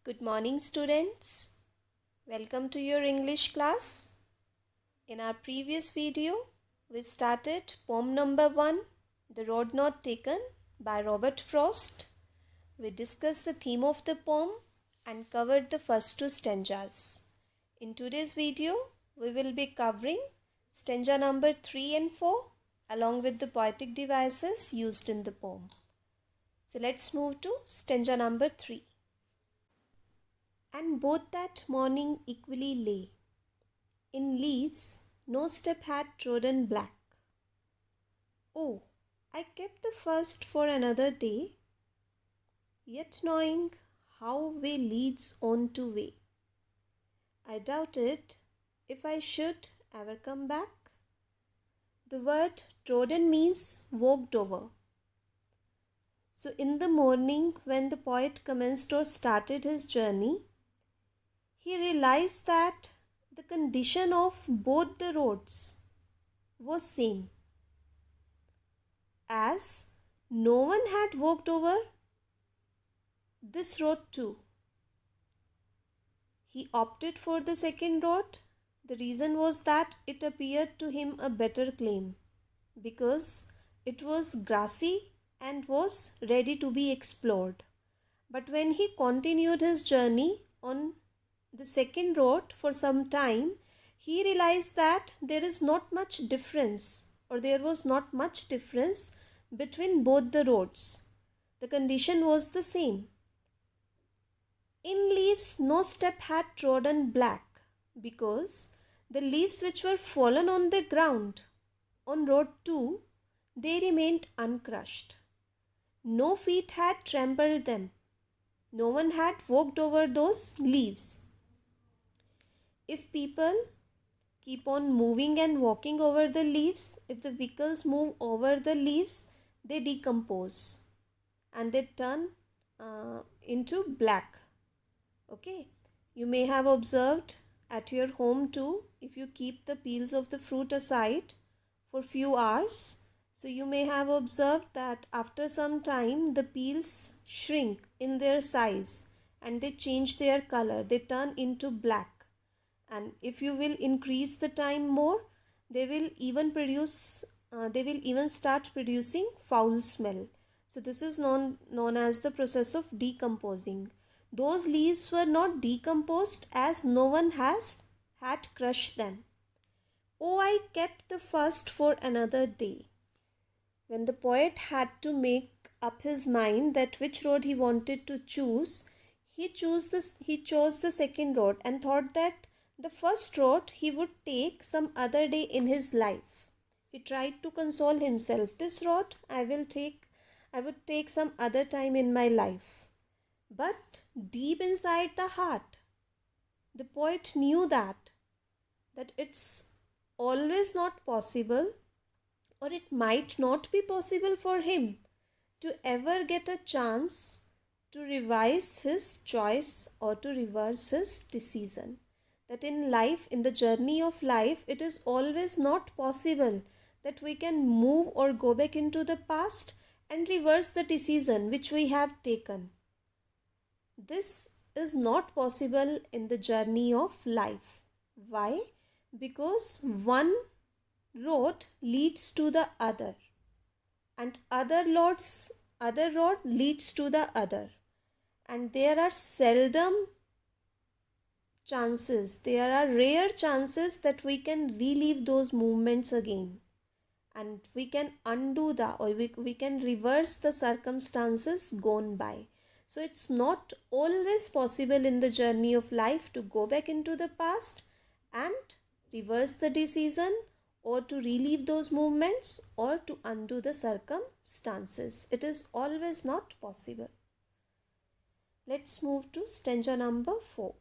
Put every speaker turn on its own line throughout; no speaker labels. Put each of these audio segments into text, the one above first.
Good morning, students. Welcome to your English class. In our previous video, we started poem number 1, The Road Not Taken by Robert Frost. We discussed the theme of the poem and covered the first two stanzas. In today's video, we will be covering stanza number 3 and 4 along with the poetic devices used in the poem. So let's move to stanza number 3. And both that morning equally lay. In leaves no step had trodden black. Oh, I kept the first for another day, yet knowing how way leads on to way. I doubted if I should ever come back. The word trodden means walked over. So in the morning when the poet commenced or started his journey, he realized that the condition of both the roads was same, as no one had walked over this road too. He opted for the second road. The reason was that it appeared to him a better claim because it was grassy and was ready to be explored. But when he continued his journey on the second road for some time, he realized that there is not much difference, or there was not much difference between both the roads. The condition was the same. In leaves no step had trodden black, because the leaves which were fallen on the ground on road 2, they remained uncrushed. No feet had trampled them. No one had walked over those leaves. If people keep on moving and walking over the leaves, if the vehicles move over the leaves, they decompose and they turn into black. Okay, you may have observed at your home too, if you keep the peels of the fruit aside for few hours, so you may have observed that after some time the peels shrink in their size and they change their color, they turn into black. And if you will increase the time more, they will even start producing foul smell. So this is known as the process of decomposing. Those leaves were not decomposed as no one had crushed them. Oh, I kept the first for another day. When the poet had to make up his mind that which road he wanted to choose, he chose the second road and thought that the first road he would take some other day in his life. He tried to console himself. This road I would take some other time in my life. But deep inside the heart, the poet knew that it's always not possible, or it might not be possible for him to ever get a chance to revise his choice or to reverse his decision. That in life, in the journey of life, it is always not possible that we can move or go back into the past and reverse the decision which we have taken. This is not possible in the journey of life. Why? Because one road leads to the other, and other road leads to the other, and there are rare chances that we can relive those movements again, and we can undo we can reverse the circumstances gone by. So it's not always possible in the journey of life to go back into the past and reverse the decision, or to relive those movements, or to undo the circumstances. It is always not possible. Let's move to stanza number 4.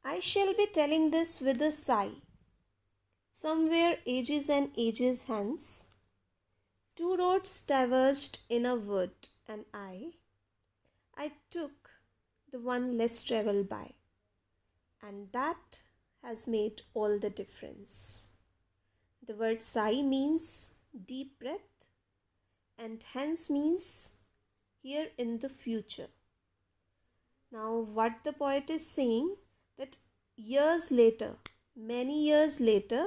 I shall be telling this with a sigh. Somewhere ages and ages hence, two roads diverged in a wood, and I took the one less travelled by, and that has made all the difference. The word sigh means deep breath, and hence means here in the future. Now, what the poet is saying, that years later, many years later,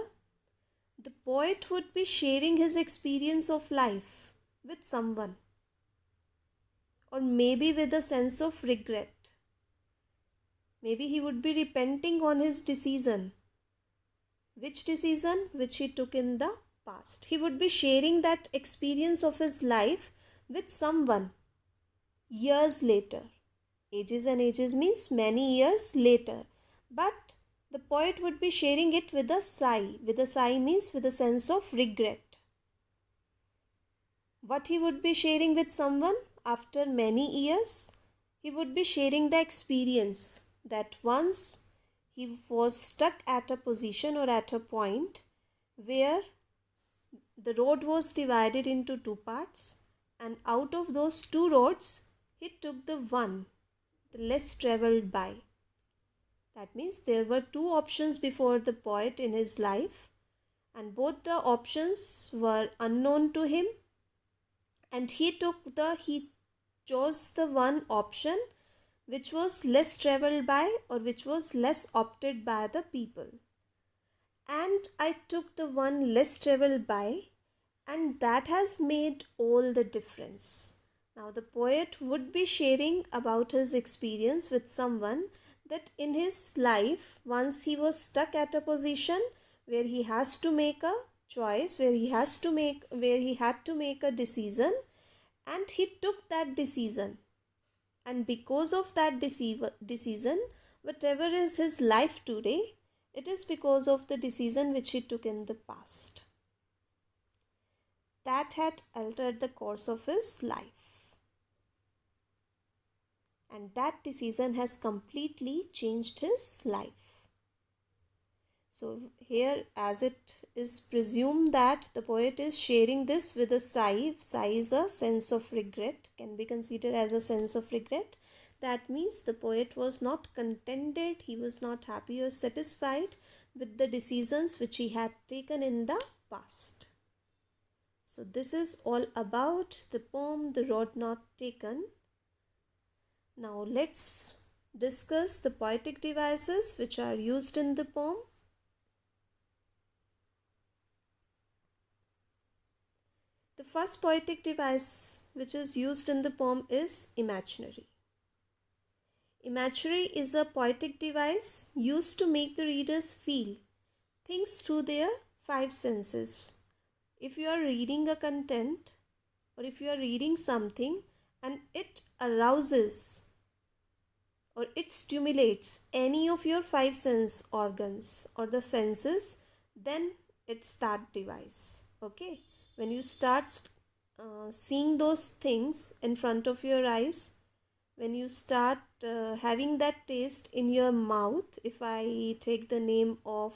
the poet would be sharing his experience of life with someone, or maybe with a sense of regret. Maybe he would be repenting on his decision. Which decision? Which he took in the past. He would be sharing that experience of his life with someone years later. Ages and ages means many years later. But the poet would be sharing it with a sigh. With a sigh means with a sense of regret. What he would be sharing with someone after many years? He would be sharing the experience that once he was stuck at a position or at a point where the road was divided into two parts, and out of those two roads he took the one, the less traveled by. That means there were two options before the poet in his life, and both the options were unknown to him, and he chose the one option which was less traveled by, or which was less opted by the people. And I took the one less traveled by, and that has made all the difference. Now the poet would be sharing about his experience with someone, that in his life once he was stuck at a position where he has to make a choice, where he had to make a decision, and he took that decision. And because of that decision, whatever is his life today, it is because of the decision which he took in the past. That had altered the course of his life. And that decision has completely changed his life. So here, as it is presumed that the poet is sharing this with a sigh. Sigh is a sense of regret, can be considered as a sense of regret. That means the poet was not contented, he was not happy or satisfied with the decisions which he had taken in the past. So this is all about the poem The Road Not Taken. Now let's discuss the poetic devices which are used in the poem. The first poetic device which is used in the poem is imaginary. Imagery is a poetic device used to make the readers feel things through their five senses. If you are reading a content, or if you are reading something and it arouses or it stimulates any of your five sense organs or the senses, then it's that device. Okay, when you start seeing those things in front of your eyes, when you start having that taste in your mouth, if I take the name of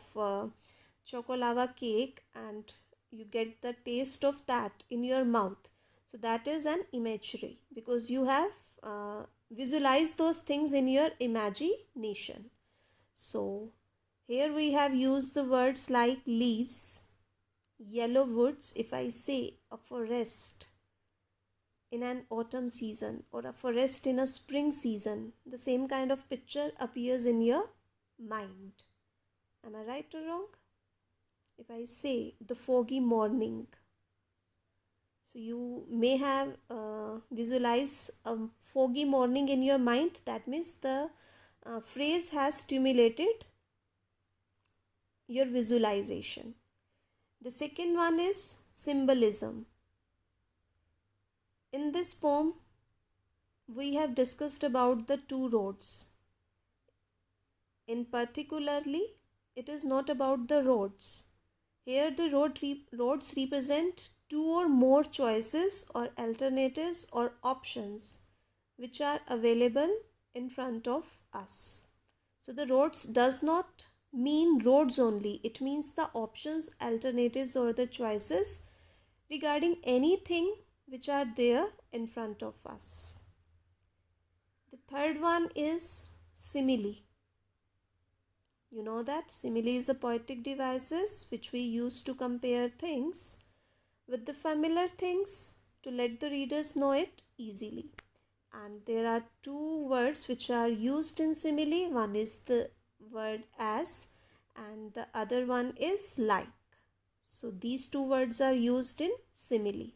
chocolava cake and you get the taste of that in your mouth, so that is an imagery, because you have visualized those things in your imagination. So here we have used the words like leaves, yellow woods. If I say a forest in an autumn season or a forest in a spring season, the same kind of picture appears in your mind. Am I right or wrong? If I say the foggy morning, so you may have visualized a foggy morning in your mind. That means the phrase has stimulated your visualization. The second one is symbolism. In this poem, we have discussed about the two roads. In particularly, it is not about the roads. Here the roads represent two or more choices or alternatives or options which are available in front of us. So the roads does not mean roads only. It means the options, alternatives or the choices regarding anything which are there in front of us. The third one is simile. You know that simile is a poetic devices which we use to compare things with the familiar things to let the readers know it easily. And there are two words which are used in simile. One is the word as and the other one is like. So these two words are used in simile.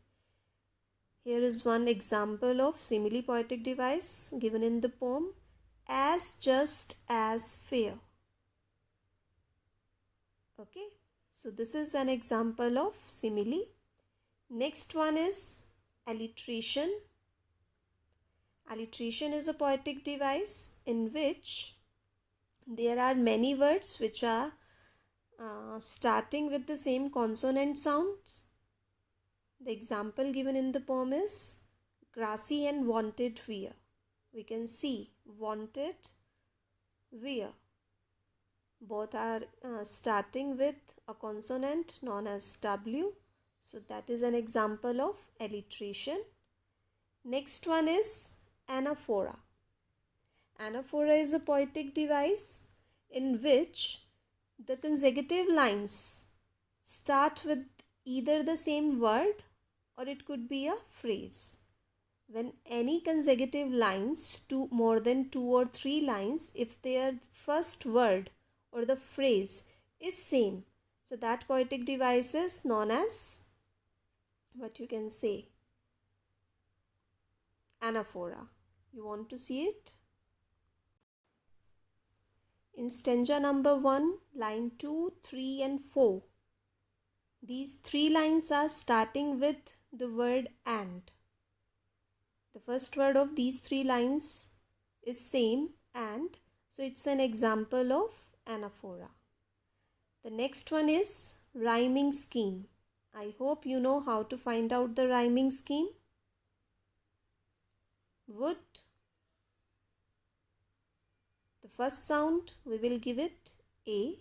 Here is one example of simile poetic device given in the poem. As just as fair. Okay, so this is an example of simile. Next one is alliteration. Alliteration is a poetic device in which there are many words which are starting with the same consonant sounds. The example given in the poem is grassy and wanted wear. We can see wanted, wear. Both are starting with a consonant known as W. So that is an example of alliteration. Next one is anaphora. Anaphora is a poetic device in which the consecutive lines start with either the same word or it could be a phrase. When any consecutive lines, more than 2 or 3 lines, if their first word or the phrase is same, so that poetic device is known as, what you can say, anaphora. You want to see it? In stanza number 1, line 2, 3 and 4, these 3 lines are starting with the word and. The first word of these 3 lines is same and, so it's an example of anaphora. The next one is rhyming scheme. I hope you know how to find out the rhyming scheme. Would. The first sound we will give it A.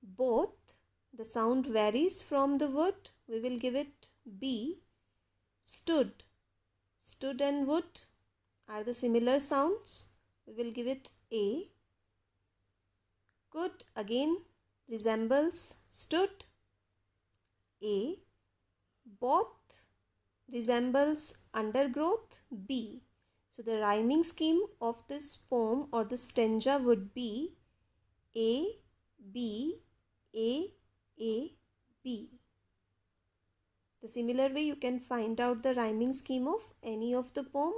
Both. The sound varies from the would. We will give it B. Stood. Stood and would are the similar sounds. We will give it A. Could again resembles stood. A. Both resembles undergrowth. B. So the rhyming scheme of this poem or the stanza would be A, B, A, B. The similar way you can find out the rhyming scheme of any of the poem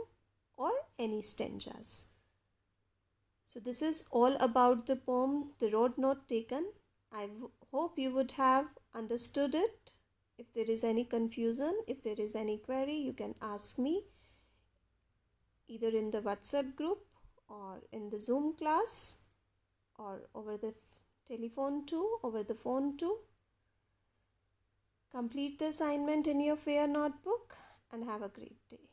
or any stanzas. So this is all about the poem The Road Not Taken. I hope you would have understood it. If there is any confusion, if there is any query, you can ask me either in the WhatsApp group or in the Zoom class or over the telephone too, over the phone too. Complete the assignment in your fair notebook and have a great day.